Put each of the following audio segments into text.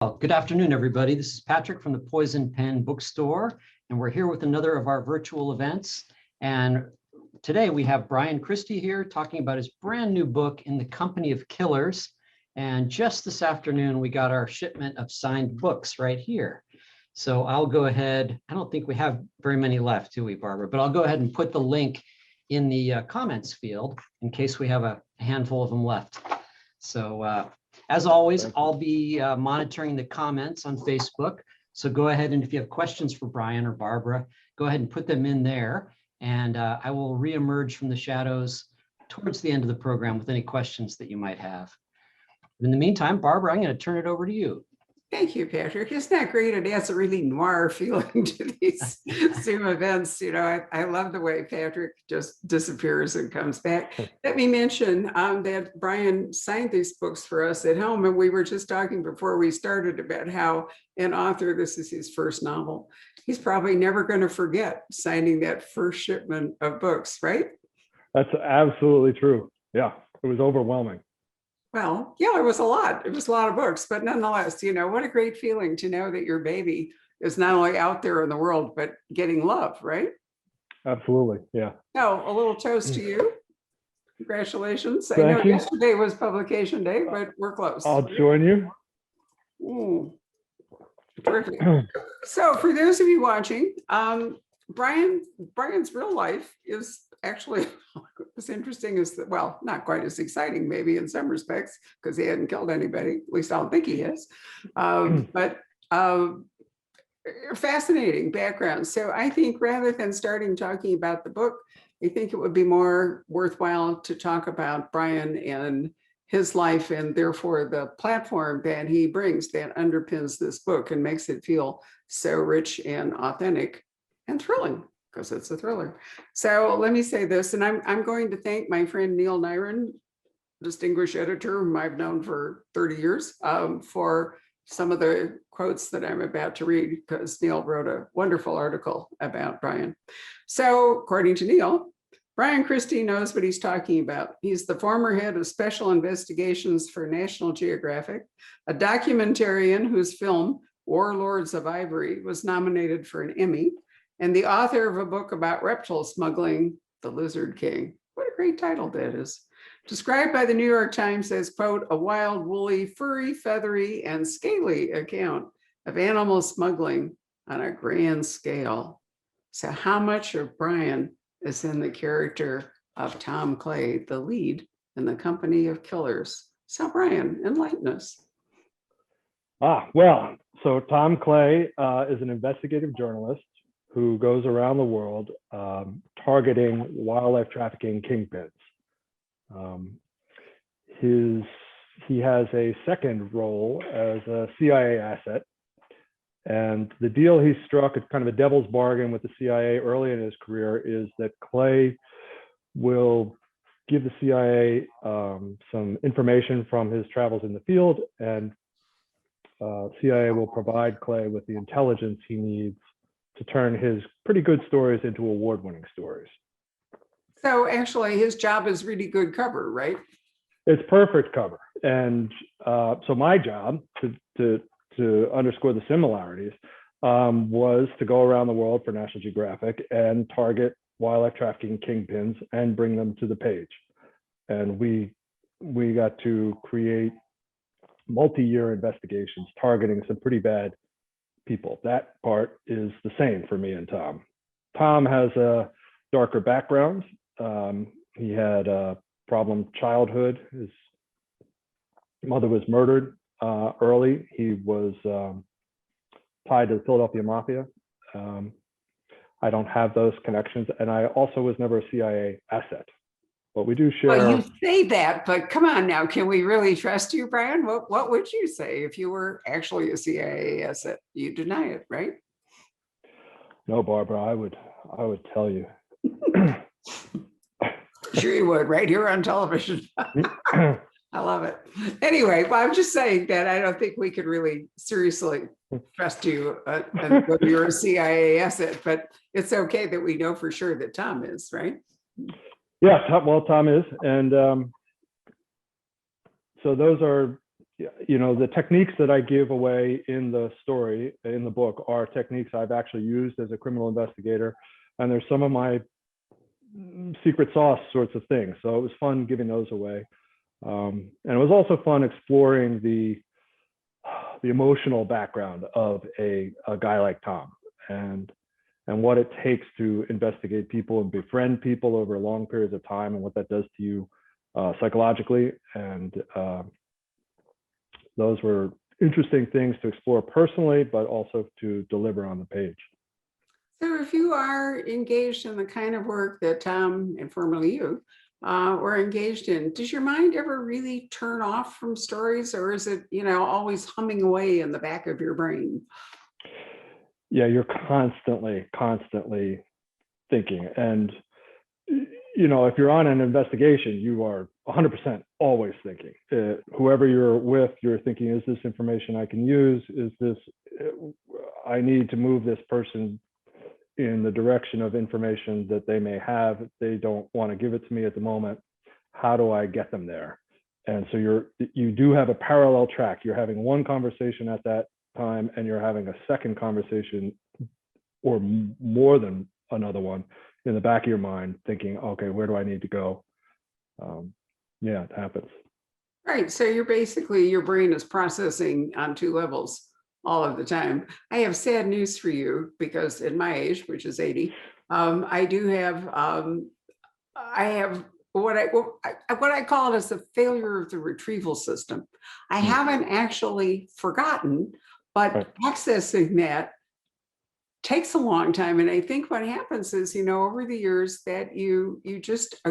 Well, good afternoon, everybody. This is Patrick from the Poison Pen Bookstore, and we're here with another of our virtual events. And today we have Bryan Christy here talking about his brand new book, In the Company of Killers. And just this afternoon, we got our shipment of signed books right here. So I'll go ahead. I don't think we have very many left, do we, Barbara? But I'll go ahead and put the link in the comments field in case we have a handful of them left. So as always, I'll be monitoring the comments on Facebook. So go ahead, and if you have questions for Bryan or Barbara, go ahead and put them in there. And I will reemerge from the shadows towards the end of the program with any questions that you might have. In the meantime, Barbara, I'm going to turn it over to you. Thank you, Patrick. Isn't that great? It adds a really noir feeling to these Zoom events. You know, I love the way Patrick just disappears and comes back. Let me mention that Bryan signed these books for us at home, and we were just talking before we started about how an author, this is his first novel. He's probably never going to forget signing that first shipment of books, right? That's absolutely true. Yeah, it was overwhelming. Well, yeah, it was a lot. It was a lot of books, but nonetheless, you know, what a great feeling to know that your baby is not only out there in the world, but getting love, right? Absolutely, yeah. Oh, a little toast to you. Congratulations. Thank I know you. yesterday was publication day, but we're close. I'll join you. Terrific. So for those of you watching, Bryan's real life is actually as interesting as the, well, not quite as exciting maybe in some respects because he hadn't killed anybody. At least I don't think he has. But fascinating background. So I think rather than starting talking about the book, I think it would be more worthwhile to talk about Bryan and his life, and therefore the platform that he brings that underpins this book and makes it feel so rich and authentic and thrilling, because it's a thriller. So let me say this, and I'm going to thank my friend Neil Nyren, distinguished editor whom I've known for 30 years, for some of the quotes that I'm about to read, because Neil wrote a wonderful article about Bryan. So according to Neil, Bryan Christy knows what he's talking about. He's the former head of special investigations for National Geographic, a documentarian whose film, Warlords of Ivory, was nominated for an Emmy, and the author of a book about reptile smuggling, The Lizard King. What a great title that is. Described by the New York Times as, quote, a wild, woolly, furry, feathery, and scaly account of animal smuggling on a grand scale. So how much of Bryan is in the character of Tom Clay, the lead in the Company of Killers? So Bryan, enlighten us. Well, so Tom Clay is an investigative journalist who goes around the world targeting wildlife trafficking kingpins. He has a second role as a CIA asset, and the deal he struck, it's kind of a devil's bargain with the CIA early in his career, is that Clay will give the CIA some information from his travels in the field, and CIA will provide Clay with the intelligence he needs to turn his pretty good stories into award-winning stories. So actually his job is really good cover, right? It's perfect cover. And so my job, to underscore the similarities, was to go around the world for National Geographic and target wildlife trafficking kingpins and bring them to the page. And we got to create multi-year investigations targeting some pretty bad people. That part is the same for me and Tom. Tom has a darker background. He had a problem childhood. His mother was murdered early. He was tied to the Philadelphia Mafia. I don't have those connections, and I also was never a CIA asset. But we do share. Well, you say that, but come on now, can we really trust you, Bryan? What would you say if you were actually a CIA asset? You deny it, right? No, Barbara, I would tell you. Sure you would, right here on television. I love it. Anyway, well, I'm just saying that I don't think we could really seriously trust you and whether you're a CIA asset, but it's okay that we know for sure that Tom is, right? Yeah, well, Tom is. And so those are the techniques that I give away in the story, in the book, are techniques I've actually used as a criminal investigator. And there's some of my secret sauce sorts of things. So it was fun giving those away. And it was also fun exploring the emotional background of a guy like Tom, and what it takes to investigate people and befriend people over long periods of time, and what that does to you psychologically. And those were interesting things to explore personally, but also to deliver on the page. So if you are engaged in the kind of work that Tom and formerly you were engaged in, does your mind ever really turn off from stories, or is it, always humming away in the back of your brain? Yeah, you're constantly thinking. And, if you're on an investigation, you are 100% always thinking. Whoever you're with, you're thinking, is this information I can use? Is this, I need to move this person in the direction of information that they may have. If they don't want to give it to me at the moment, how do I get them there? And so you do have a parallel track. You're having one conversation at that time, and you're having a second conversation, or more than another one, in the back of your mind, thinking, okay, where do I need to go? Yeah, it happens. Right. So your brain is processing on two levels all of the time. I have sad news for you, because at my age, which is 80, I have what I call it as the failure of the retrieval system. I haven't actually forgotten, but Right. accessing that takes a long time. And I think what happens is, over the years that you just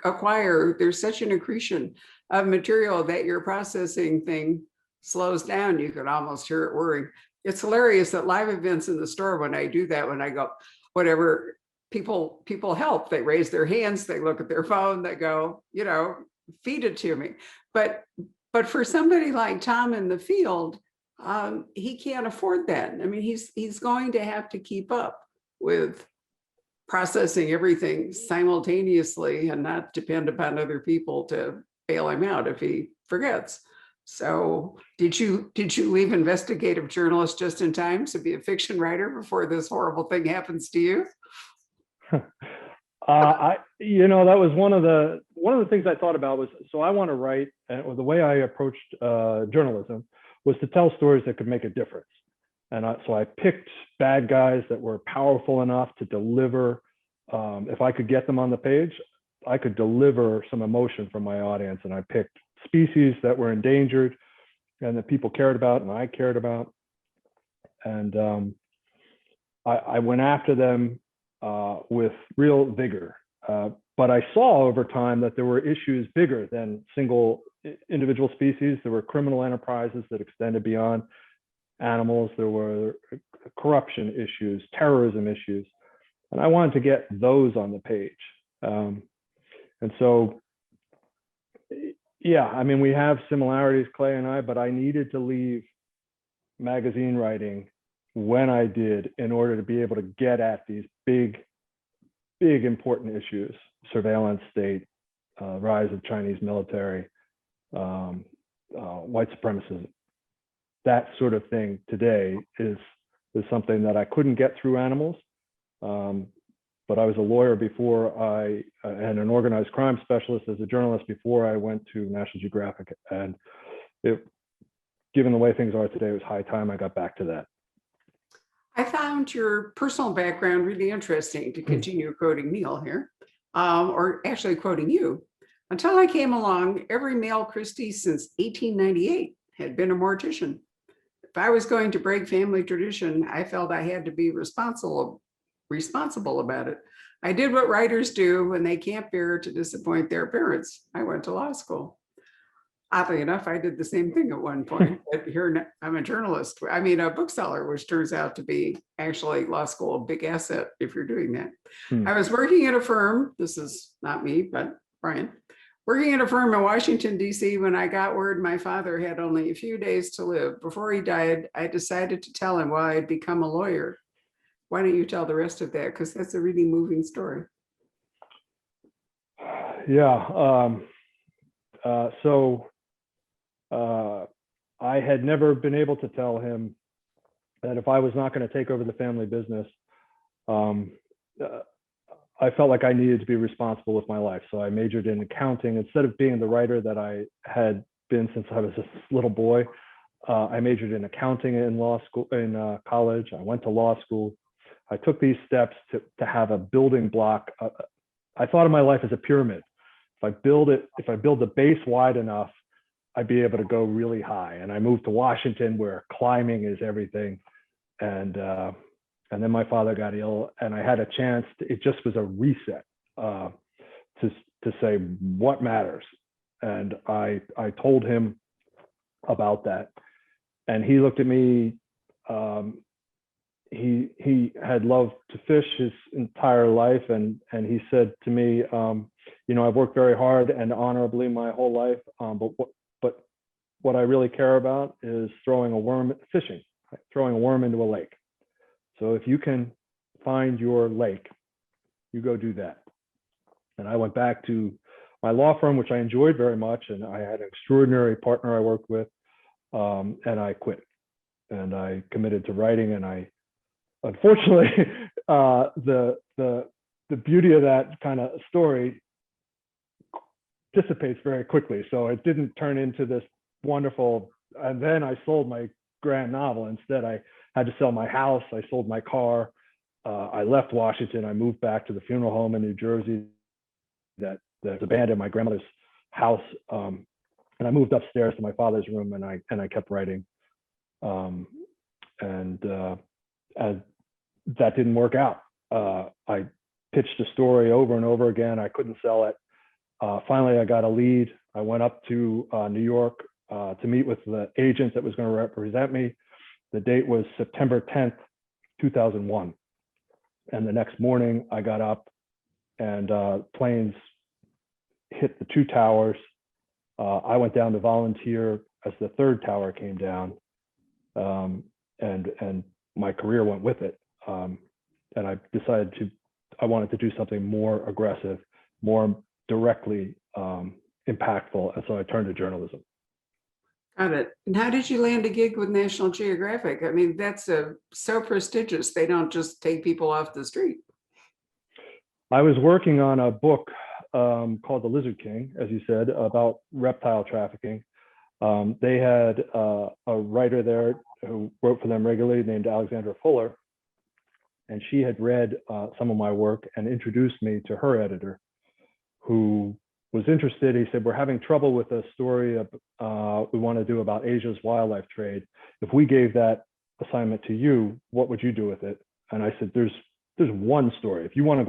acquire, there's such an accretion of material that your processing thing slows down. You can almost hear it whirring. It's hilarious that live events in the store, when I do that, when I go, whatever, people help, they raise their hands, they look at their phone, they go, feed it to me. But for somebody like Tom in the field, he can't afford that. I mean, he's going to have to keep up with processing everything simultaneously and not depend upon other people to bail him out if he forgets. So did you leave investigative journalist just in time to be a fiction writer before this horrible thing happens to you? That was one of the things I thought about was, so I want to write, and the way I approached journalism was to tell stories that could make a difference. And so I picked bad guys that were powerful enough to deliver. If I could get them on the page, I could deliver some emotion from my audience. And I picked species that were endangered and that people cared about and I cared about. And I went after them with real vigor. But I saw over time that there were issues bigger than single individual species. There were criminal enterprises that extended beyond animals. There were corruption issues, terrorism issues. And I wanted to get those on the page. And so, yeah, I mean, we have similarities, Clay and I, but I needed to leave magazine writing when I did in order to be able to get at these big important issues: surveillance state, rise of Chinese military, white supremacism. That sort of thing today is something that I couldn't get through animals. But I was a lawyer before and an organized crime specialist as a journalist before I went to National Geographic. And given the way things are today, it was high time I got back to that. I found your personal background really interesting, to continue quoting Neil here, or actually quoting you. Until I came along, every male Christie since 1898 had been a mortician. If I was going to break family tradition, I felt I had to be responsible about it. I did what writers do when they can't bear to disappoint their parents. I went to law school. Oddly enough, I did the same thing at one point, but here I'm a journalist. I mean, a bookseller, which turns out to be actually law school, a big asset if you're doing that. I was working at a firm. This is not me, but Bryan. Working at a firm in Washington, D.C. when I got word my father had only a few days to live. Before he died, I decided to tell him why I'd become a lawyer. Why don't you tell the rest of that? Because that's a really moving story. Yeah. So I had never been able to tell him that if I was not going to take over the family business, I felt like I needed to be responsible with my life. So I majored in accounting instead of being the writer that I had been since I was a little boy. I majored in accounting in college. I went to law school. I took these steps to have a building block. I thought of my life as a pyramid. If I build the base wide enough, I'd be able to go really high. And I moved to Washington, where climbing is everything. And then my father got ill, and I had a chance. It just was a reset to say what matters. And I told him about that, and he looked at me. He had loved to fish his entire life, and he said to me, I've worked very hard and honorably my whole life, but what I really care about is throwing a worm into a lake. So if you can find your lake, you go do that. And I went back to my law firm, which I enjoyed very much, and I had an extraordinary partner I worked with, and I quit. And I committed to writing, and I, unfortunately, the beauty of that kind of story dissipates very quickly. So it didn't turn into this wonderful, and then I sold my grand novel. Instead, I had to sell my house. I sold my car. I left Washington. I moved back to the funeral home in New Jersey that abandoned my grandmother's house. And I moved upstairs to my father's room, and I kept writing. And that didn't work out. I pitched a story over and over again. I couldn't sell it. Finally, I got a lead. I went up to New York to meet with the agent that was going to represent me. The date was September 10th, 2001. And the next morning I got up, and planes hit the two towers. I went down to volunteer as the third tower came down, and my career went with it. And I decided I wanted to do something more aggressive, more directly impactful. And so I turned to journalism. Got it. And how did you land a gig with National Geographic? I mean, that's so prestigious. They don't just take people off the street. I was working on a book called The Lizard King, as you said, about reptile trafficking. They had a writer there who wrote for them regularly named Alexandra Fuller, and she had read some of my work and introduced me to her editor, who was interested. He said, "We're having trouble with a story we want to do about Asia's wildlife trade. If we gave that assignment to you, what would you do with it?" And I said, there's one story. If you want to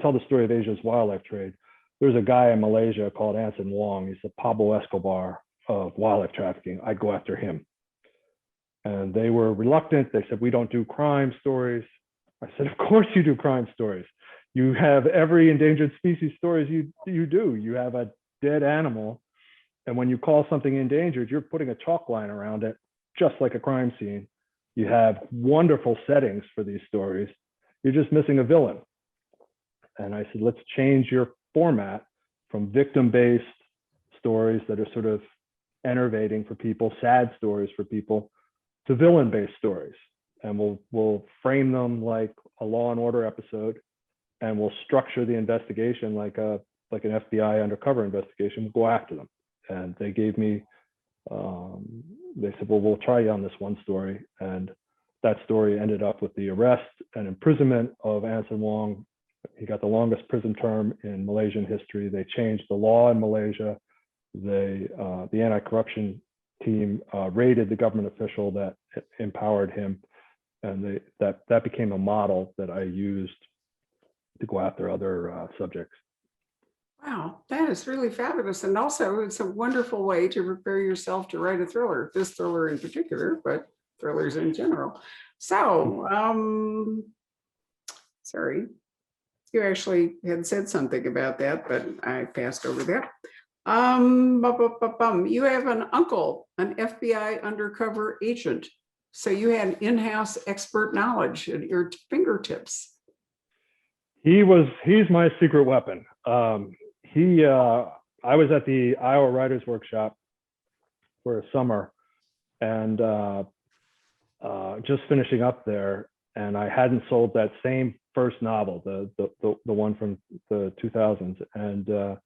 tell the story of Asia's wildlife trade, there's a guy in Malaysia called Anson Wong. He's the Pablo Escobar of wildlife trafficking. I'd go after him. And they were reluctant. They said, "We don't do crime stories." I said, "Of course you do crime stories. You have every endangered species stories you do. You have a dead animal, and when you call something endangered, you're putting a chalk line around it, just like a crime scene. You have wonderful settings for these stories. You're just missing a villain." And I said, "Let's change your format from victim-based stories that are sort of enervating for people, sad stories for people, to villain-based stories. And we'll frame them like a Law and Order episode, and we'll structure the investigation like an FBI undercover investigation. We'll go after them." And they gave me, they said, "Well, we'll try you on this one story." And that story ended up with the arrest and imprisonment of Anson Wong. He got the longest prison term in Malaysian history. They changed the law in Malaysia. The anti-corruption team raided the government official that empowered him. And that became a model that I used to go after other subjects. Wow, that is really fabulous. And also, it's a wonderful way to prepare yourself to write a thriller, this thriller in particular, but thrillers in general. So, sorry, you actually had said something about that, but I passed over that. You have an uncle, an FBI undercover agent. So you had in-house expert knowledge at your fingertips. He's my secret weapon. I was at the Iowa Writers Workshop for a summer, and just finishing up there. And I hadn't sold that same first novel, the one from the 2000s. And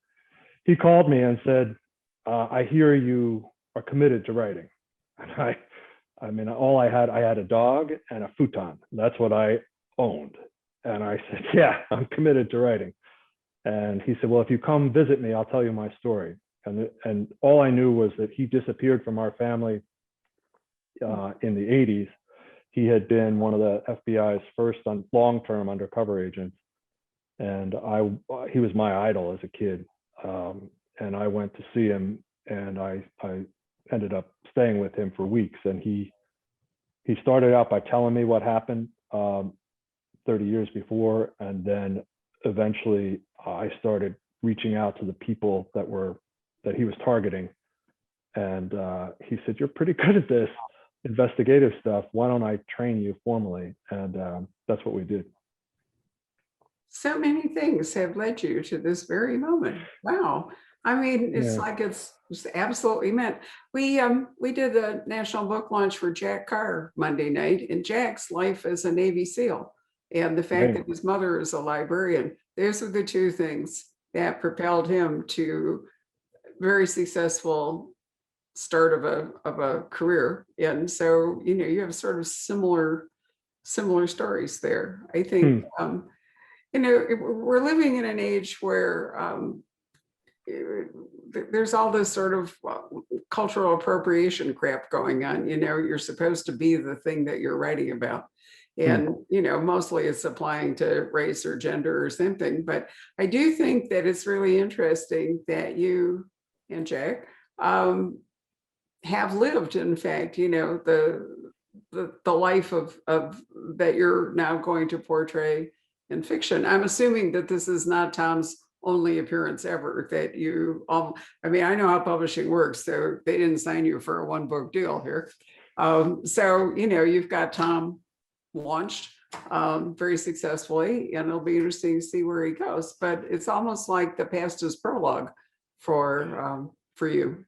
he called me and said, I hear you are committed to writing. And I mean, I had a dog and a futon. That's what I owned. And I said, yeah, I'm committed to writing. And he said, well, if you come visit me, I'll tell you my story. And all I knew was that he disappeared from our family in the 80s. He had been one of the FBI's first long-term undercover agents. And he was my idol as a kid. And I went to see him, and I ended up staying with him for weeks. And he started out by telling me what happened 30 years before. And then eventually I started reaching out to the people that he was targeting. And he said, you're pretty good at this investigative stuff. Why don't I train you formally? And that's what we did. So many things have led you to this very moment. Wow. I mean, it's like it's absolutely meant. We did the national book launch for Jack Carr Monday night, and Jack's life as a Navy SEAL and the fact that his mother is a librarian, those are the two things that propelled him to very successful start of a career. And so, you have sort of similar stories there. I think, we're living in an age where there's all this sort of cultural appropriation crap going on. You're supposed to be the thing that you're writing about. And, mostly it's applying to race or gender or something. But I do think that it's really interesting that you and Jack have lived, in fact, the life of that you're now going to portray in fiction. I'm assuming that this is not Tom's only appearance ever, that I mean, I know how publishing works, so they didn't sign you for a one book deal here. So, you've got Tom launched very successfully, and it'll be interesting to see where he goes, but it's almost like the past is prologue for you.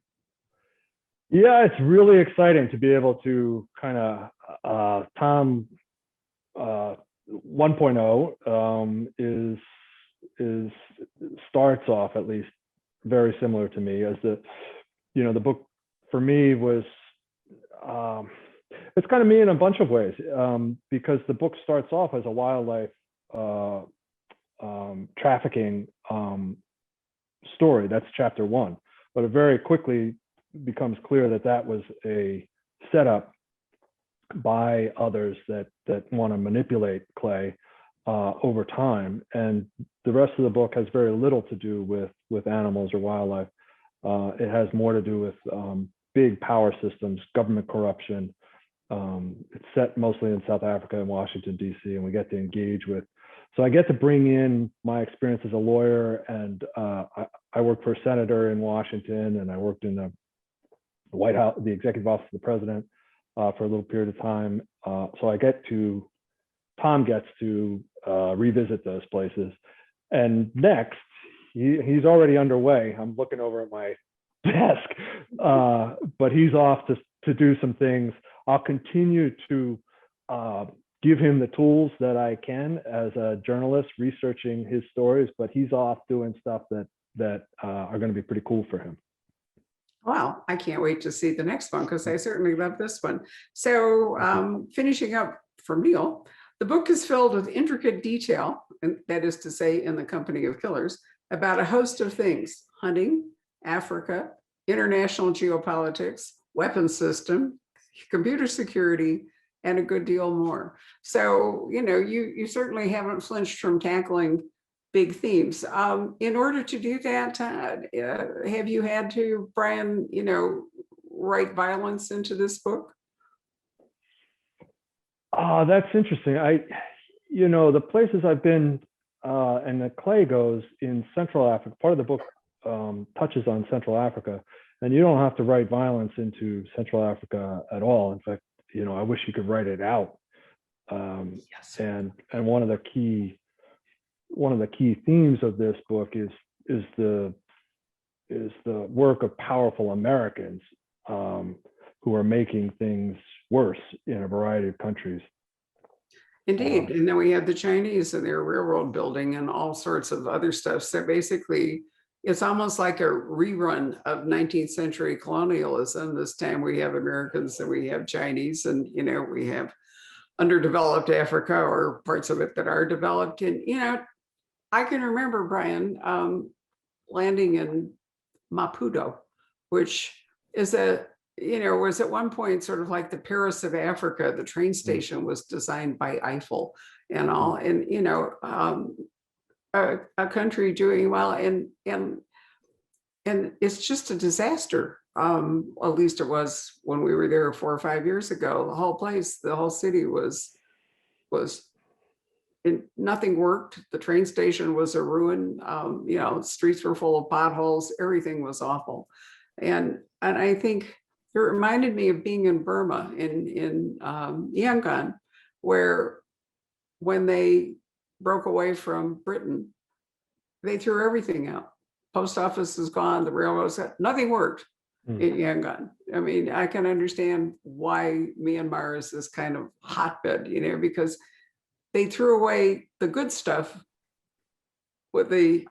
Yeah, it's really exciting to be able to kind of Tom 1.0 is starts off at least very similar to me, as the book for me was it's kind of me in a bunch of ways, because the book starts off as a wildlife trafficking story. That's chapter 1, but it very quickly becomes clear that was a setup by others that want to manipulate Clay over time, and the rest of the book has very little to do with animals or wildlife. It has more to do with big power systems, government corruption. It's set mostly in South Africa and Washington, D.C., and we get to engage with. So I get to bring in my experience as a lawyer, and I worked for a senator in Washington, and I worked in the White House, the executive office of the president, for a little period of time. So Tom gets to revisit those places. And next, he's already underway. I'm looking over at my desk, but he's off to do some things. I'll continue to give him the tools that I can as a journalist researching his stories, but he's off doing stuff that are going to be pretty cool for him. Wow, I can't wait to see the next one, because I certainly love this one. So finishing up for Neil, the book is filled with intricate detail, and that is to say, in the company of killers, about a host of things: hunting, Africa, international geopolitics, weapons system, computer security, and a good deal more. So, you certainly haven't flinched from tackling big themes. In order to do that, have you had to, Bryan, write violence into this book? That's interesting. The places I've been, and the Clay goes in Central Africa. Part of the book touches on Central Africa, and you don't have to write violence into Central Africa at all. In fact, I wish you could write it out. Yes. And one of the key themes of this book is the work of powerful Americans who are making things worse in a variety of countries. Indeed. And then we had the Chinese and their railroad building and all sorts of other stuff. So basically, it's almost like a rerun of 19th century colonialism. This time we have Americans and we have Chinese, and we have underdeveloped Africa or parts of it that are developed. And I can remember, Bryan, landing in Maputo, which is was at one point sort of like the Paris of Africa. The train station was designed by Eiffel and all, and a country doing well, and it's just a disaster. At least it was when we were there 4 or 5 years ago. The whole city was nothing worked. The train station was a ruin. Streets were full of potholes. Everything was awful, and I think it reminded me of being in Burma in Yangon, where when they broke away from Britain, they threw everything out. Post office is gone. The railroads, nothing worked in Yangon. I mean, I can understand why Myanmar is this kind of hotbed, because they threw away the good stuff with the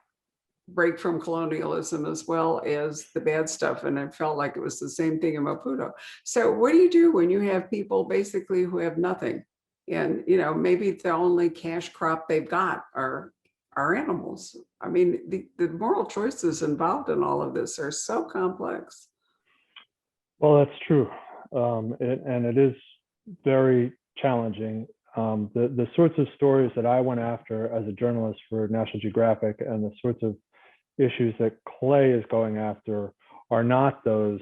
break from colonialism as well as the bad stuff. And it felt like it was the same thing in Maputo. So what do you do when you have people basically who have nothing? And, maybe the only cash crop they've got are animals. I mean, the moral choices involved in all of this are so complex. Well, that's true. And it is very challenging. The sorts of stories that I went after as a journalist for National Geographic and the sorts of issues that Clay is going after are not those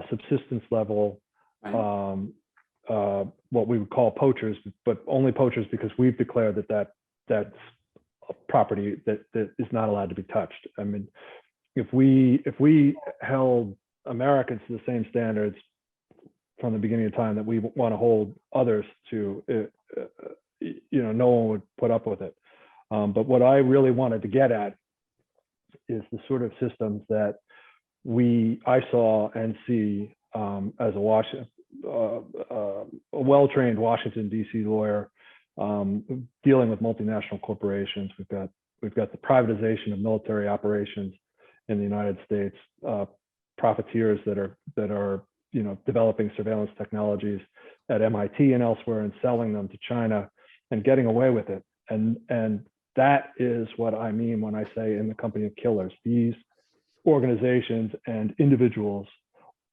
subsistence level, Right. What we would call poachers, but only poachers because we've declared that's a property that is not allowed to be touched. I mean, if we held Americans to the same standards from the beginning of time that we want to hold others to, no one would put up with it. But what I really wanted to get at is the sort of systems that I saw and see as a well-trained Washington D.C. lawyer dealing with multinational corporations. We've got the privatization of military operations in the United States, profiteers that are developing surveillance technologies at MIT and elsewhere and selling them to China and getting away with it. And that is what I mean when I say in the company of killers. These organizations and individuals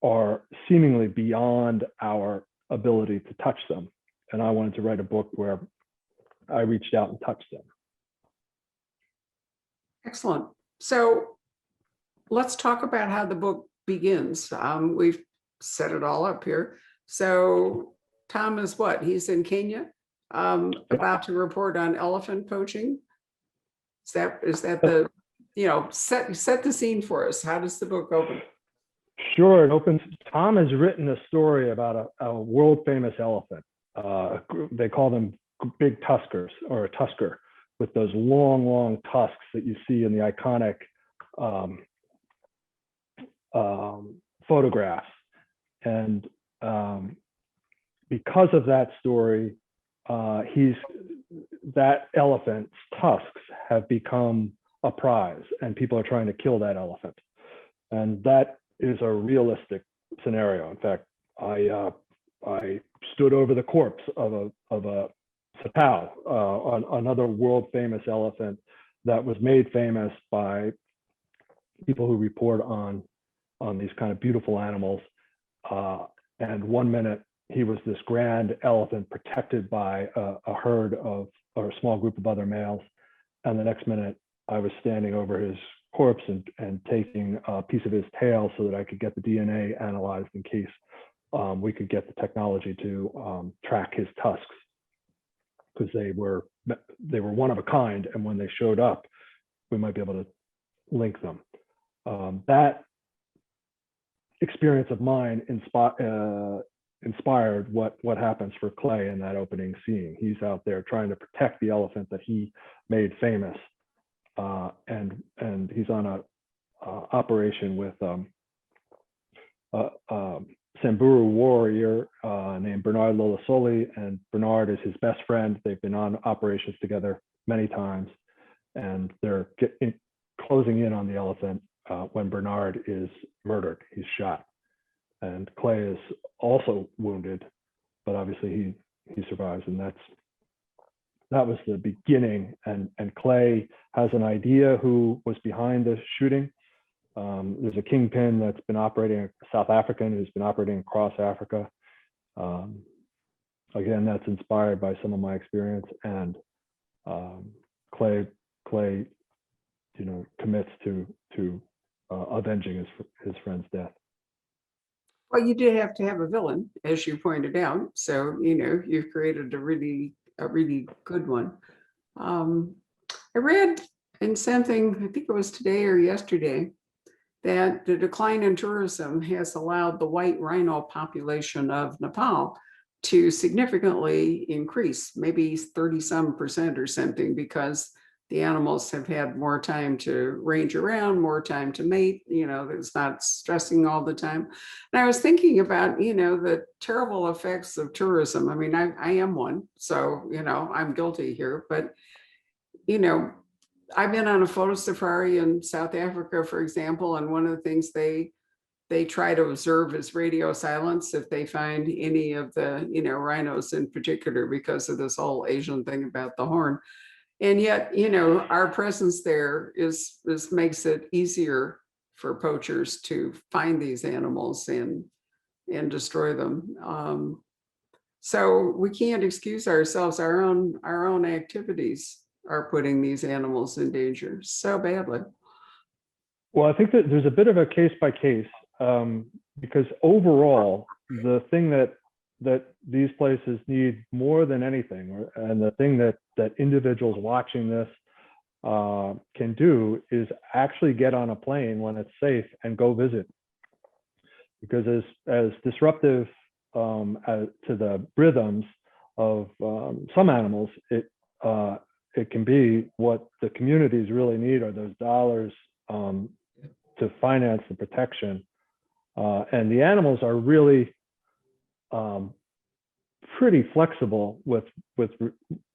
are seemingly beyond our ability to touch them. And I wanted to write a book where I reached out and touched them. Excellent. So let's talk about how the book begins. We've set it all up here. So Tom is what? He's in Kenya, about to report on elephant poaching. Is that the, set the scene for us. How does the book open? Sure, it opens. Tom has written a story about a world famous elephant. They call them big tuskers, or a tusker, with those long tusks that you see in the iconic photographs. And because of that story, that elephant's tusks have become a prize, and people are trying to kill that elephant. And that is a realistic scenario. In fact, I stood over the corpse of a Satao, another world famous elephant that was made famous by people who report on these kind of beautiful animals. And one minute he was this grand elephant protected by a herd or a small group of other males. And the next minute I was standing over his corpse and taking a piece of his tail so that I could get the DNA analyzed in case we could get the technology to track his tusks, because they were one of a kind, and when they showed up, we might be able to link them. That experience of mine inspired what happens for Clay in that opening scene. He's out there trying to protect the elephant that he made famous, and he's on a operation with Samburu warrior named Bernard Lolasoli, and Bernard is his best friend. They've been on operations together many times, and they're closing in on the elephant when Bernard is murdered. He's shot, and Clay is also wounded, but obviously he survives, and that was the beginning. And Clay has an idea who was behind the shooting. There's a kingpin that's been operating, a South African who's been operating across Africa. Again, that's inspired by some of my experience, and Clay, commits to avenging his friend's death. Well, you did have to have a villain, as you pointed out. So, you've created a really good one. I read in something, I think it was today or yesterday, that the decline in tourism has allowed the white rhino population of Nepal to significantly increase, maybe 30-some% or something, because the animals have had more time to range around, more time to mate, it's not stressing all the time. And I was thinking about, the terrible effects of tourism. I mean, I am one, so, I'm guilty here, but, I've been on a photo safari in South Africa, for example, and one of the things they try to observe is radio silence if they find any of the, rhinos in particular, because of this whole Asian thing about the horn. And yet, our presence there makes it easier for poachers to find these animals and destroy them. So we can't excuse ourselves. Our own activities are putting these animals in danger so badly. Well, I think that there's a bit of a case by case, because overall, the thing that these places need more than anything, and the thing that individuals watching this can do, is actually get on a plane when it's safe and go visit. Because as disruptive to the rhythms of some animals, it can be what the communities really need are those dollars to finance the protection. And the animals are really pretty flexible with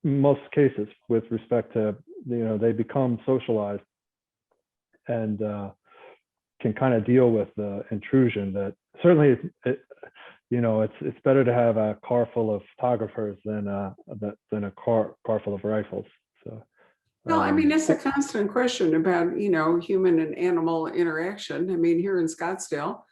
most cases with respect to, they become socialized and can kind of deal with the intrusion. That certainly it's better to have a car full of photographers than a car full of rifles. So well, I mean, it's a constant question about, human and animal interaction. I mean, here in Scottsdale,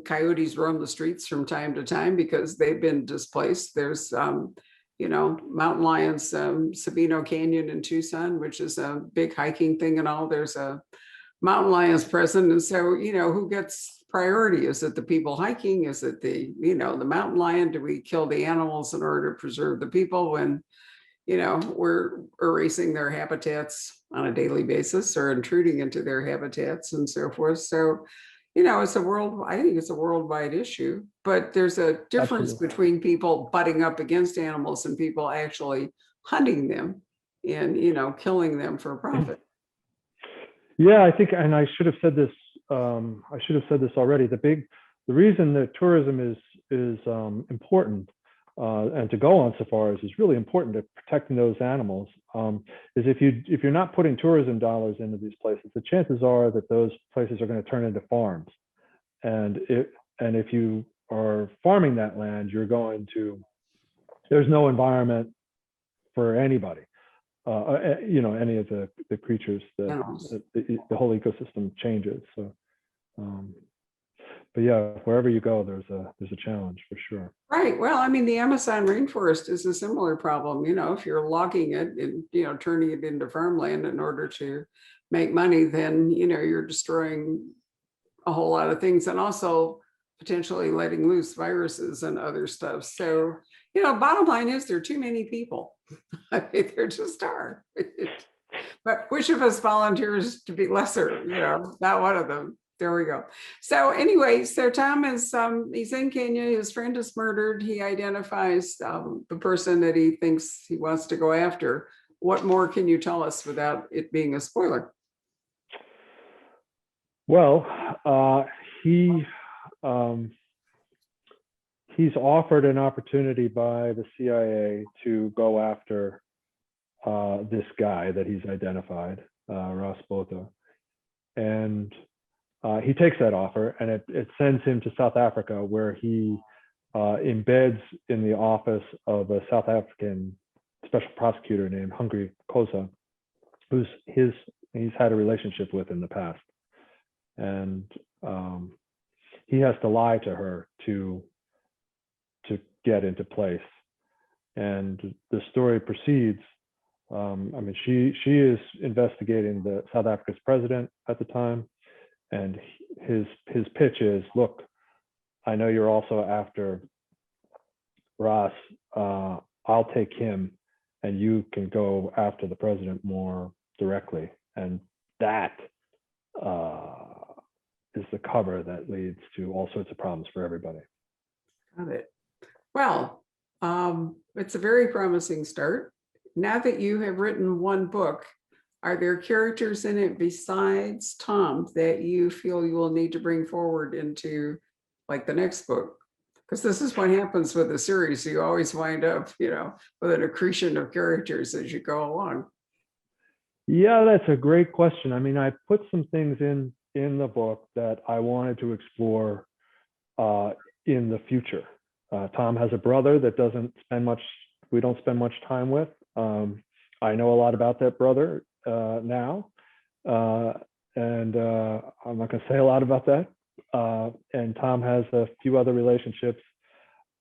coyotes roam the streets from time to time because they've been displaced. There's, mountain lions, Sabino Canyon in Tucson, which is a big hiking thing and all. There's a mountain lions present. And so, who gets priority? Is it the people hiking? Is it the mountain lion? Do we kill the animals in order to preserve the people when, we're erasing their habitats on a daily basis or intruding into their habitats and so forth? So, it's I think it's a worldwide issue, but there's a difference between people butting up against animals and people actually hunting them and, killing them for profit. Yeah, I think, and I should have said this. I should have said this already. The reason that tourism is important and to go on safaris is really important to protecting those animals. Is if you're not putting tourism dollars into these places, the chances are that those places are going to turn into farms, and if you are farming that land, there's no environment for anybody. Any of the creatures, the whole ecosystem changes. So, but yeah, wherever you go, there's a challenge for sure. Right. Well, I mean, the Amazon rainforest is a similar problem. If you're logging it and turning it into farmland in order to make money, then you're destroying a whole lot of things, and also potentially letting loose viruses and other stuff. So, bottom line is there are too many people. I mean, there just are. But which of us volunteers to be lesser? Not one of them. There we go. So anyway, so Tom is he's in Kenya. His friend is murdered. He identifies the person that he thinks he wants to go after. What more can you tell us without it being a spoiler? Well, he he's offered an opportunity by the CIA to go after this guy that he's identified, Ross Botha. And he takes that offer, and it sends him to South Africa, where he embeds in the office of a South African special prosecutor named Hungry Khoza, who's he's had a relationship with in the past. And he has to lie to her to get into place. And the story proceeds. I mean, she is investigating the South Africa's president at the time, and his pitch is, look, I know you're also after Ross. I'll take him, and you can go after the president more directly. And that is the cover that leads to all sorts of problems for everybody. Got it. Well, it's a very promising start. Now that you have written one book, are there characters in it besides Tom that you feel you will need to bring forward into like the next book? Because this is what happens with a series. You always wind up, with an accretion of characters as you go along. Yeah, that's a great question. I mean, I put some things in the book that I wanted to explore in the future. Tom has a brother that we don't spend much time with. I know a lot about that brother now, and I'm not going to say a lot about that. And Tom has a few other relationships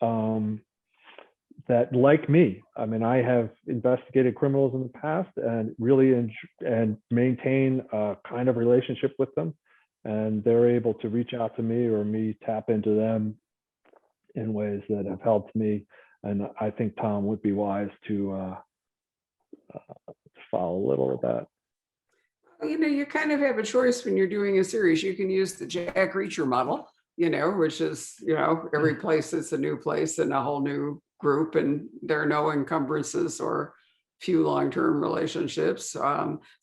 that, like me, I mean, I have investigated criminals in the past and really and maintain a kind of relationship with them, and they're able to reach out to me or me tap into them in ways that have helped me. And I think Tom would be wise to follow a little of that. You kind of have a choice when you're doing a series. You can use the Jack Reacher model, which is, every place is a new place and a whole new group, and there are no encumbrances or few long-term relationships.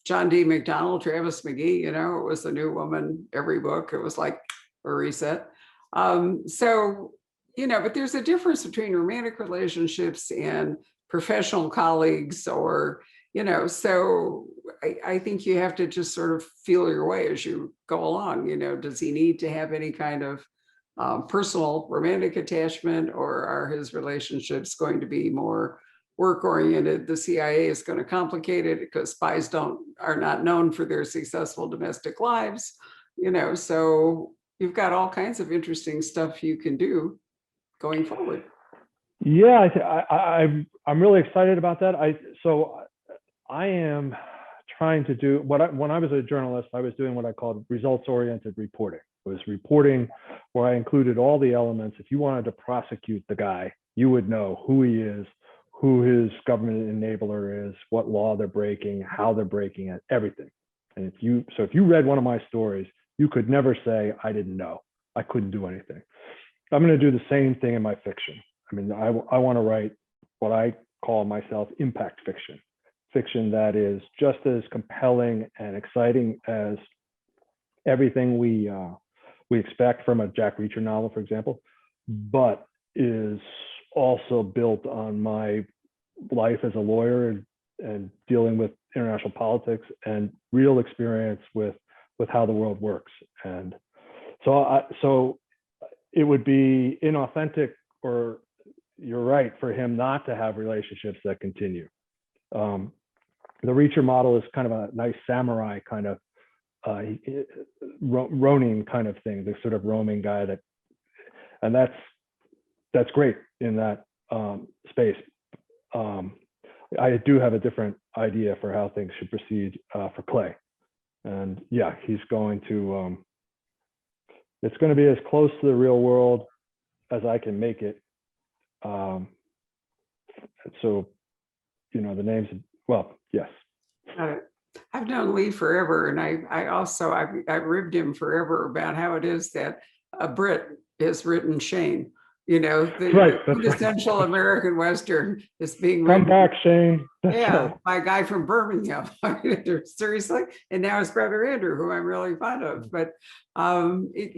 John D. McDonald, Travis McGee, it was a new woman every book. It was like a reset. But there's a difference between romantic relationships and professional colleagues, or, so I think you have to just sort of feel your way as you go along. Does he need to have any kind of personal romantic attachment, or are his relationships going to be more work-oriented? The CIA is going to complicate it because spies are not known for their successful domestic lives, so you've got all kinds of interesting stuff you can do going forward. Yeah, I'm really excited about that. I am trying to do when I was a journalist, I was doing what I called results-oriented reporting. It was reporting where I included all the elements. If you wanted to prosecute the guy, you would know who he is, who his government enabler is, what law they're breaking, how they're breaking it, everything. And if you read one of my stories, you could never say, I didn't know. I couldn't do anything. I'm going to do the same thing in my fiction. I mean, I want to write what I call myself impact fiction that is just as compelling and exciting as everything we expect from a Jack Reacher novel, for example, but is also built on my life as a lawyer and dealing with international politics and real experience with how the world works. And so it would be inauthentic, or you're right, for him not to have relationships that continue. The Reacher model is kind of a nice samurai kind of Ronin kind of thing, the sort of roaming guy and that's great in that space. I do have a different idea for how things should proceed for Clay. And yeah, he's going to, it's going to be as close to the real world as I can make it. So, the names, well, yes. I've known Lee forever, and I've ribbed him forever about how it is that a Brit has written Shane, You know, the Right, that's right. quintessential American Western is being Come written. back, Shane. That's Yeah, right. by a guy from Birmingham. Seriously, and now his brother Andrew, who I'm really fond of. But it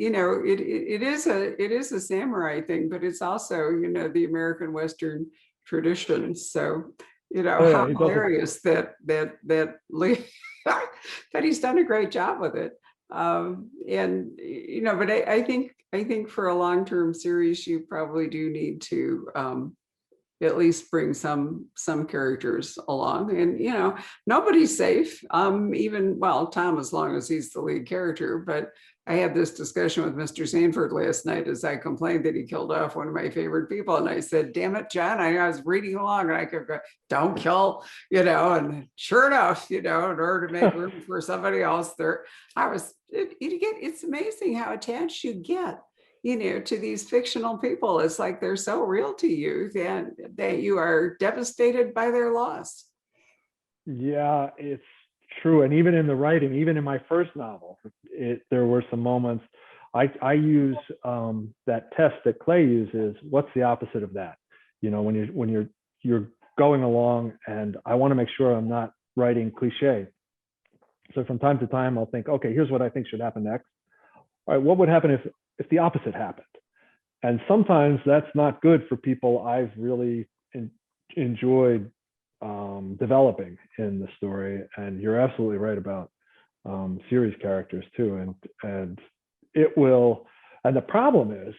is a samurai thing, but it's also the American Western tradition. So Oh, yeah, how he does it. hilarious that that he's done a great job with it. And but I think for a long-term series, you probably do need to at least bring some characters along. And nobody's safe, even, well, Tom, as long as he's the lead character. But I had this discussion with Mr. Sanford last night as I complained that he killed off one of my favorite people, and I said, damn it, John, I was reading along and I could go, don't kill, and sure enough, in order to make room for somebody else there, it's amazing how attached you get to these fictional people. It's like they're so real to you that you are devastated by their loss. Yeah, it's true. And even in the writing, even in my first novel, there were some moments. I use that test that Clay uses. What's the opposite of that? When you're going along, and I want to make sure I'm not writing cliche. So from time to time, I'll think, okay, here's what I think should happen next. All right, what would happen if the opposite happened? And sometimes that's not good for people I've really enjoyed developing in the story. And you're absolutely right about series characters too. And it will, and the problem is,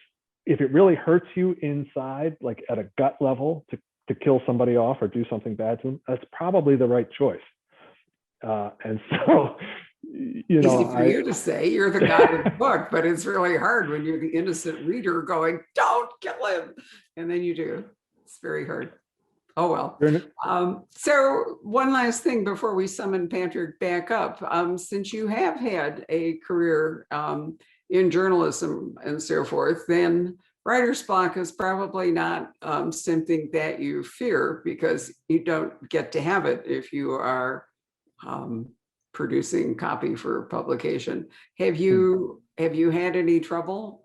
if it really hurts you inside, like at a gut level, to kill somebody off or do something bad to them, that's probably the right choice. And so, easy for you to say, you're the guy in the book, but it's really hard when you're the innocent reader going, don't kill him. And then you do. It's very hard. Oh, well. So one last thing before we summon Patrick back up. Since you have had a career in journalism and so forth, then writer's block is probably not something that you fear, because you don't get to have it if you are producing copy for publication. Have you had any trouble?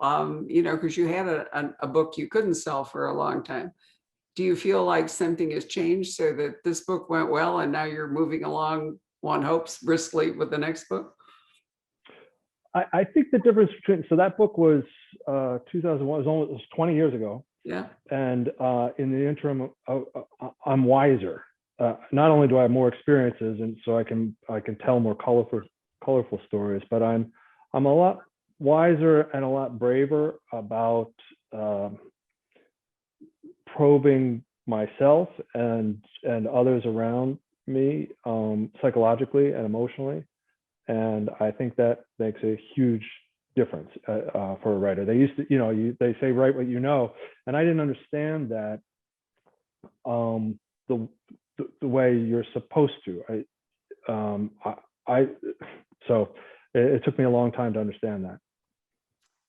Because you had a book you couldn't sell for a long time. Do you feel like something has changed so that this book went well and now you're moving along, one hopes, briskly with the next book? I think the difference between, so that book was 2001, it was 20 years ago. Yeah. And in the interim, I'm wiser. Not only do I have more experiences, and so I can tell more colorful stories, but I'm a lot wiser and a lot braver about probing myself and others around me psychologically and emotionally. And I think that makes a huge difference for a writer. They used to, they say write what you know, and I didn't understand that the way you're supposed to. So it took me a long time to understand that.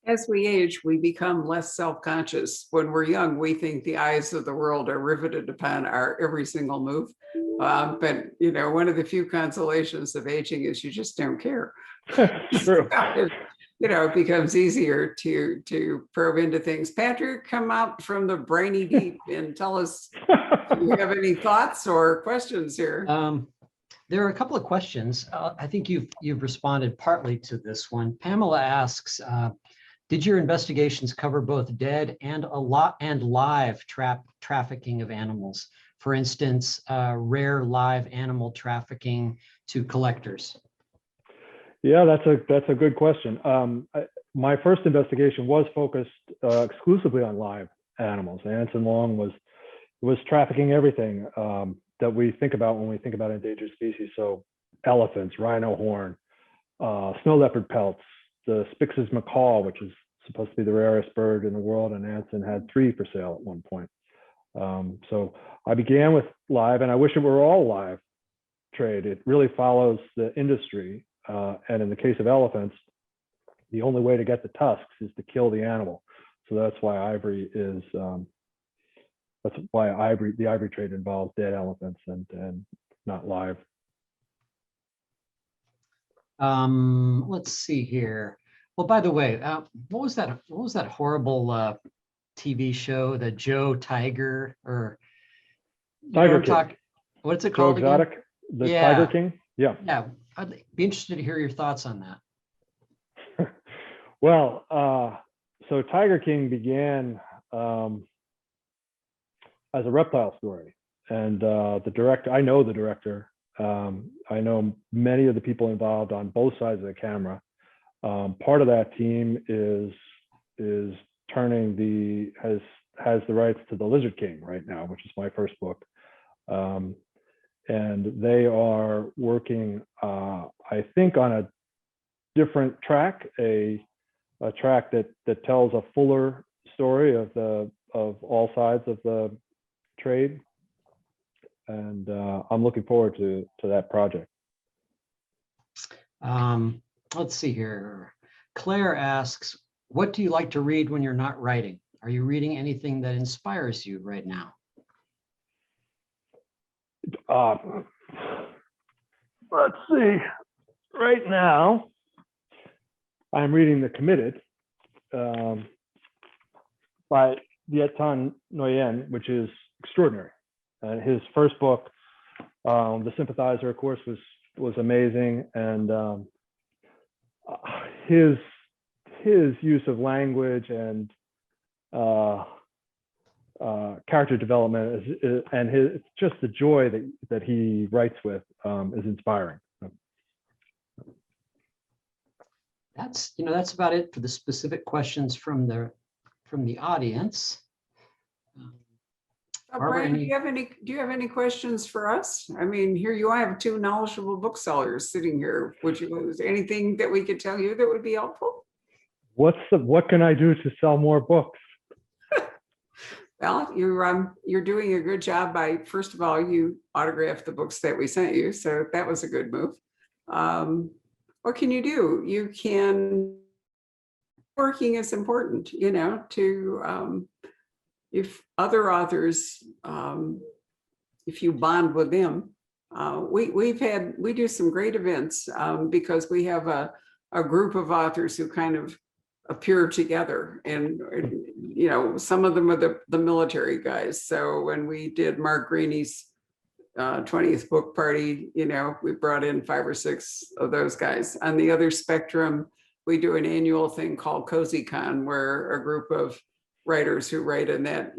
As we age, we become less self-conscious. When we're young, we think the eyes of the world are riveted upon our every single move. But one of the few consolations of aging is you just don't care. True. It becomes easier to probe into things. Patrick, come out from the brainy deep and tell us, do you have any thoughts or questions here? There are a couple of questions. I think you've responded partly to this one. Pamela asks, did your investigations cover both dead and live trafficking of animals? For instance, rare live animal trafficking to collectors. Yeah, that's a good question. My first investigation was focused exclusively on live animals. Anson Long was trafficking everything that we think about when we think about endangered species. So elephants, rhino horn, snow leopard pelts, the Spix's macaw, which is supposed to be the rarest bird in the world, and Anson had 3 for sale at one point. So I began with live, and I wish it were all live trade. It really follows the industry. And in the case of elephants, the only way to get the tusks is to kill the animal. So that's why ivory is, the ivory trade involves dead elephants and not live. Let's see here. Well, by the way, what was that horrible TV show, the Joe Tiger, or you know what Tiger I'm King. talking. What's it Joe called again? Exotic, the Yeah. Tiger King. Yeah. Yeah, I'd be interested to hear your thoughts on that. Well, so Tiger King began as a reptile story, and the director, I know the director. I know many of the people involved on both sides of the camera. Part of that team is has the rights to the Lizard King right now, which is my first book. And they are working, I think, on a different track, a track that tells a fuller story of all sides of the trade. And I'm looking forward to that project. Let's see here. Claire asks, what do you like to read when you're not writing? Are you reading anything that inspires you right now? Let's see. Right now, I'm reading The Committed by Vietan Nguyen, which is extraordinary. His first book, The Sympathizer, of course, was amazing, and his use of language and character development and just the joy that he writes with is inspiring. That's about it for the specific questions from the audience. Bryan, do you have any questions for us? I mean, here you have two knowledgeable booksellers sitting here. Was there anything that we could tell you that would be helpful? What can I do to sell more books? Well, you're doing a good job by, first of all, you autographed the books that we sent you, so that was a good move. What can you do? You can, working is important, to if other authors, if you bond with them, we do some great events because we have a group of authors who kind of appear together, and some of them are the military guys. So when we did Mark Greeney's 20th book party, we brought in 5 or 6 of those guys. On the other spectrum, we do an annual thing called Cozy Con, where a group of writers who write in that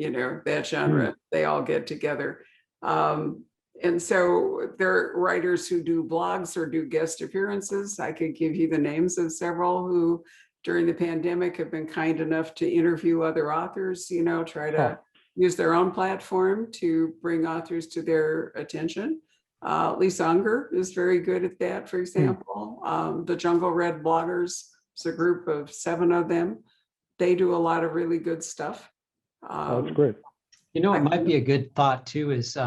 that genre, they all get together. And so there are writers who do blogs or do guest appearances. I could give you the names of several who during the pandemic have been kind enough to interview other authors, try to use their own platform to bring authors to their attention. Lisa Unger is very good at that, for example. The Jungle Red bloggers, it's a group of 7 of them. They do a lot of really good stuff. That's great. It might be a good thought too is,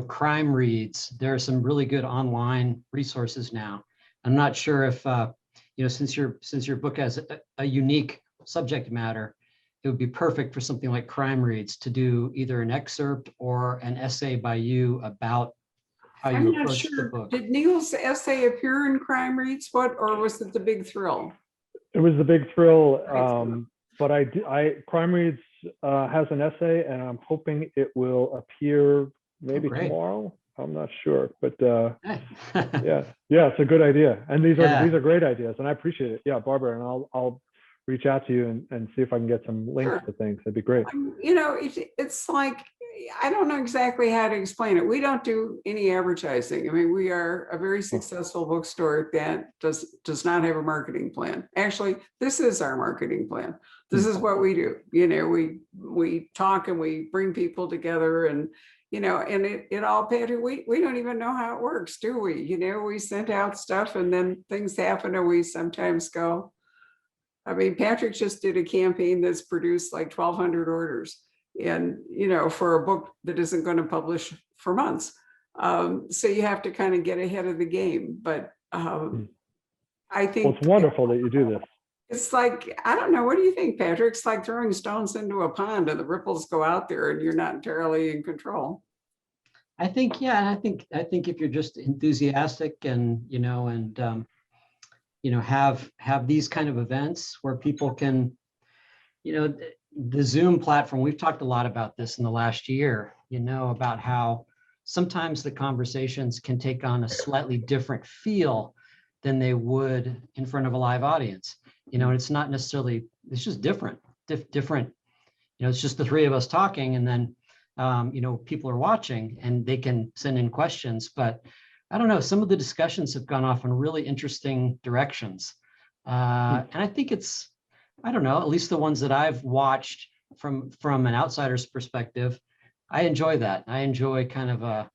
crime reads. There are some really good online resources now. I'm not sure if, since your book has a unique subject matter, it would be perfect for something like Crime Reads to do either an excerpt or an essay by you about how you approach the book. Did Neil's essay appear in Crime Reads? Or was it The Big Thrill? It was The Big Thrill, but Crime Reads has an essay, and I'm hoping it will appear maybe tomorrow. I'm not sure, but yeah, it's a good idea, and these are great ideas, and I appreciate it. Yeah, Barbara, and I'll reach out to you and see if I can get some links to things. That'd be great. It's like, I don't know exactly how to explain it. We don't do any advertising. I mean, we are a very successful bookstore that does not have a marketing plan. Actually, this is our marketing plan. This is what we do. We talk and we bring people together, and and it all, Patrick, we don't even know how it works, do we? We send out stuff and then things happen, and we sometimes go. I mean, Patrick just did a campaign that's produced like 1,200 orders, and for a book that isn't going to publish for months. So you have to kind of get ahead of the game. But I think it's wonderful that you do this. It's like, I don't know, what do you think, Patrick? It's like throwing stones into a pond and the ripples go out there and you're not entirely in control. I think if you're just enthusiastic and have these kind of events where people can, the Zoom platform, we've talked a lot about this in the last year, about how sometimes the conversations can take on a slightly different feel than they would in front of a live audience. And it's not necessarily, it's just different, different. It's just the three of us talking, and then, people are watching and they can send in questions. But I don't know, some of the discussions have gone off in really interesting directions. And I think I don't know, at least the ones that I've watched from an outsider's perspective, I enjoy that. I enjoy kind of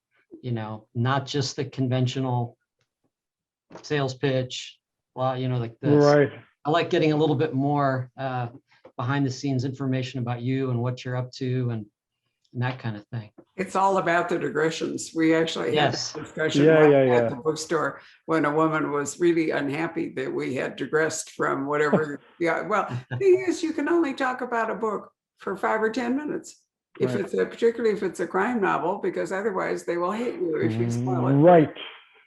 not just the conventional sales pitch, like this. Right. I like getting a little bit more behind the scenes information about you and what you're up to and that kind of thing. It's all about the digressions. We actually had Yes. a discussion at the bookstore when a woman was really unhappy that we had digressed from whatever. Well, the thing is, you can only talk about a book for 5 or 10 minutes. If Right. Particularly if it's a crime novel, because otherwise they will hate you if you spoil it. Right.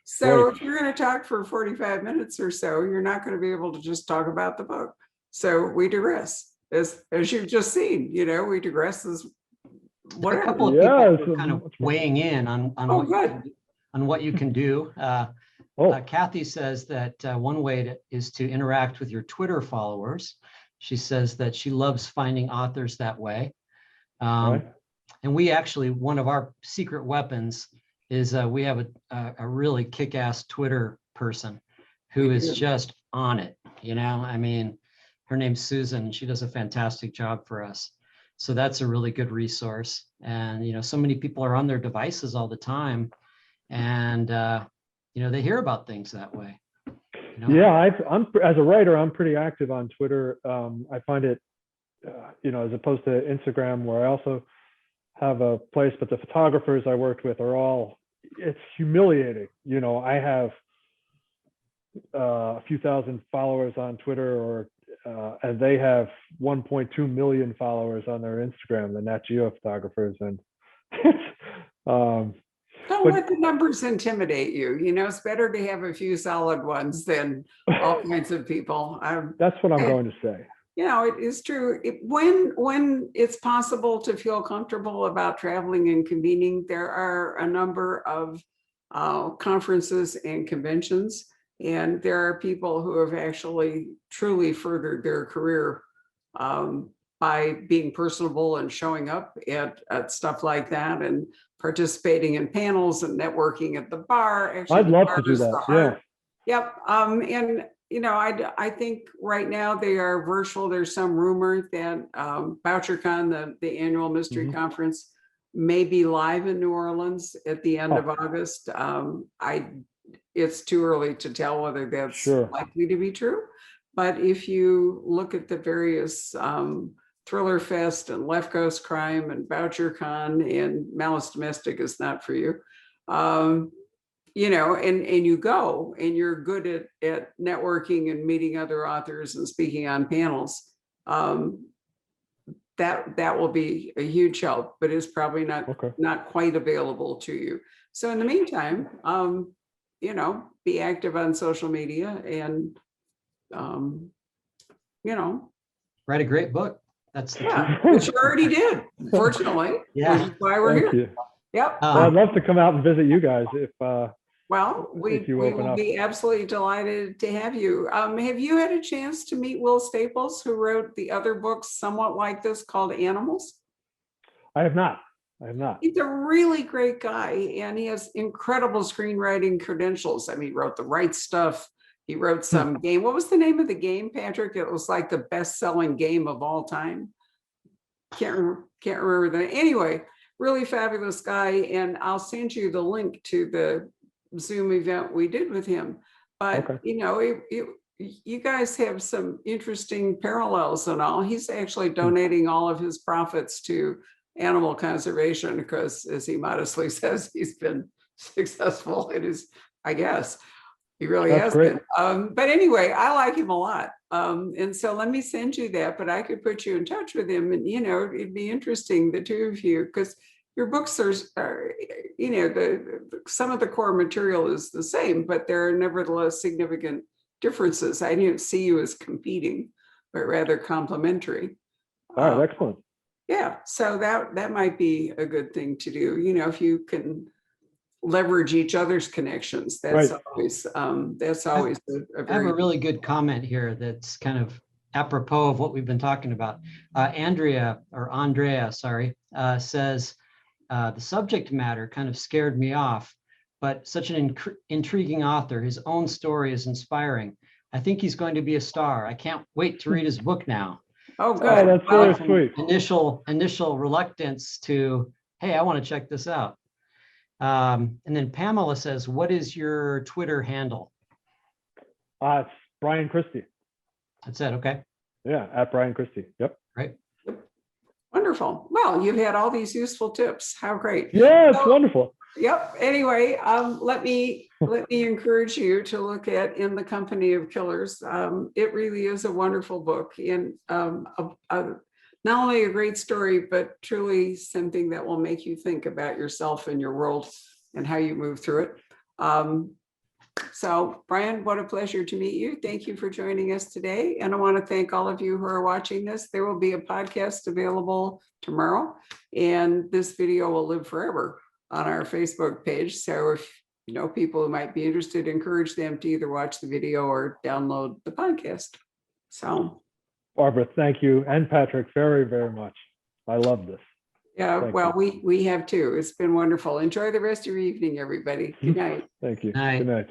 So Right. if you're going to talk for 45 minutes or so, you're not going to be able to just talk about the book. So we digress, as you've just seen. We digress as whatever. A couple of people are kind of weighing in on what you can do. Kathy says that one way is to interact with your Twitter followers. She says that she loves finding authors that way. Right. And we actually, one of our secret weapons is we have a really kick-ass Twitter person who is just on it. Her name's Susan, and she does a fantastic job for us. So that's a really good resource. And, so many people are on their devices all the time, and, they hear about things that way. Yeah, I'm as a writer, I'm pretty active on Twitter. I find it, as opposed to Instagram, where I also have a place, but the photographers I worked with it's humiliating. I have a few thousand followers on Twitter, and they have 1.2 million followers on their Instagram, the Nat Geo photographers. And don't let the numbers intimidate you. It's better to have a few solid ones than all kinds of people. That's what I'm going to say. It is true. When it's possible to feel comfortable about traveling and convening, there are a number of conferences and conventions, and there are people who have actually truly furthered their career by being personable and showing up at stuff like that and participating in panels and networking at the bar. Actually, I'd love to do that. Yeah. Yep. And I think right now they are virtual. There's some rumor that VoucherCon, the annual mystery conference, may be live in New Orleans at the end of August. It's too early to tell whether that's likely to be true. But if you look at the various Thriller Fest and Left Coast Crime and VoucherCon and Malice Domestic is not for you. And you go and you're good at networking and meeting other authors and speaking on panels. That will be a huge help, but it's probably not quite available to you. So in the meantime, be active on social media and, write a great book. That's the key. Which you already did, fortunately. Yeah. Which is why we're Thank here. You. Yep. I'd love to come out and visit you guys if we will be absolutely delighted to have you. Have you had a chance to meet Will Staples, who wrote the other books somewhat like this called Animals? I have not. He's a really great guy, and he has incredible screenwriting credentials. He wrote The Right Stuff. He wrote some game. What was the name of the game, Patrick? It was like the best-selling game of all time. Can't remember that. Anyway, really fabulous guy, and I'll send you the link to the Zoom event we did with him. But you guys have some interesting parallels and all. He's actually donating all of his profits to animal conservation because, as he modestly says, he's been successful. It is, I guess. He really has been. But anyway, I like him a lot. And so let me send you that, but I could put you in touch with him, and, it'd be interesting, the two of you, because your books are some of the core material is the same, but there are nevertheless significant differences. I didn't see you as competing, but rather complementary. All right, excellent. Yeah, so that might be a good thing to do. You know, if you can leverage each other's connections, that's Right. always a I have very a really good comment here that's kind of apropos of what we've been talking about. Andrea sorry, says, the subject matter kind of scared me off, but such an intriguing author. His own story is inspiring. I think he's going to be a star. I can't wait to read his book now. Oh, Oh, good. that's Well, very From sweet. initial reluctance to, hey, I want to check this out. And then Pamela says, what is your Twitter handle? It's Bryan Christy. That's it. Okay. Yeah, at Bryan Christy. Yep. Right. wonderful. Well, you've had all these useful tips. How great. Yeah, it's So, wonderful. Yep. Anyway, let me encourage you to look at In the Company of Killers. It really is a wonderful book, and not only a great story, but truly something that will make you think about yourself and your world and how you move through it. So, Bryan, what a pleasure to meet you. Thank you for joining us today. And I want to thank all of you who are watching this. There will be a podcast available tomorrow, and this video will live forever on our Facebook page. So if you know people who might be interested, encourage them to either watch the video or download the podcast. So, Barbara, thank you. And Patrick, very, very much. I love this. yeah, Thank well, you. we have too. It's been wonderful. Enjoy the rest of your evening, everybody. Good night. Thank you. Night. Good night.